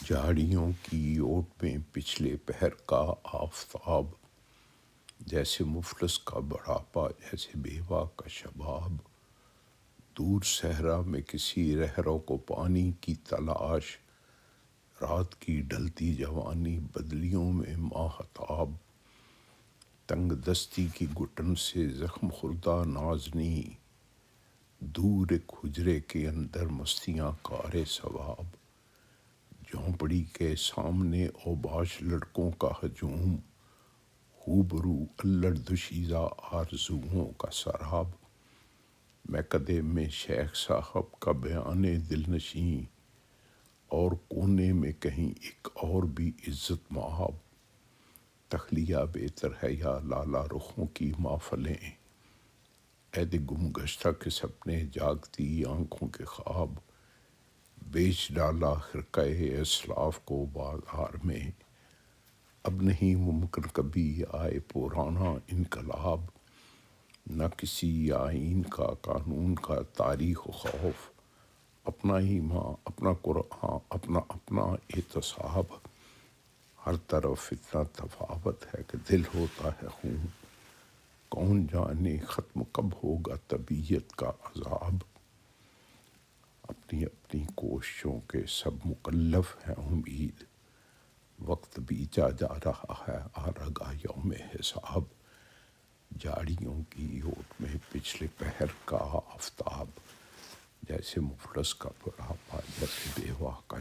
جھاڑیوں کی اوٹ میں پچھلے پہر کا آفتاب، جیسے مفلس کا بڑھاپا، جیسے بیوہ کا شباب، دور صحرا میں کسی رہرو کو پانی کی تلاش، رات کی ڈھلتی جوانی بدلیوں میں ماہتاب، تنگ دستی کی گھٹن سے زخم خوردہ نازنی، دور ایک حجرے کے اندر مستیاں کار ثواب، جھونپڑی کے سامنے اوباش لڑکوں کا ہجوم، روبرو الڑ دوشیزہ آرزوؤں کا سراب، میکدے میں شیخ صاحب کا بیان دل نشیں، اور کونے میں کہیں ایک اور بھی عزت مآب، تخلیہ بہتر ہے یا لالا رخوں کی محفلیں، عید گم گشتہ کے سپنے جاگتی آنکھوں کے خواب، بیچ ڈالا خرقہ اسلاف کو بازار میں، اب نہیں ممکن کبھی آئے پرانا انقلاب، نہ کسی آئین کا قانون کا تاریخ و خوف، اپنا ایمان اپنا قرآن اپنا احتساب، ہر طرف اتنا تفاوت ہے کہ دل ہوتا ہے خون، کون جانے ختم کب ہوگا طبیعت کا عذاب، اپنی اپنی کوششوں کے سب مکلف ہیں امید، وقت بیتا جا رہا ہے آ لگا یوم حساب، جھاڑیوں کی اوٹ میں پچھلے پہر کا آفتاب، جیسے مفلس کا بڑھاپا، جیسے بیوہ کا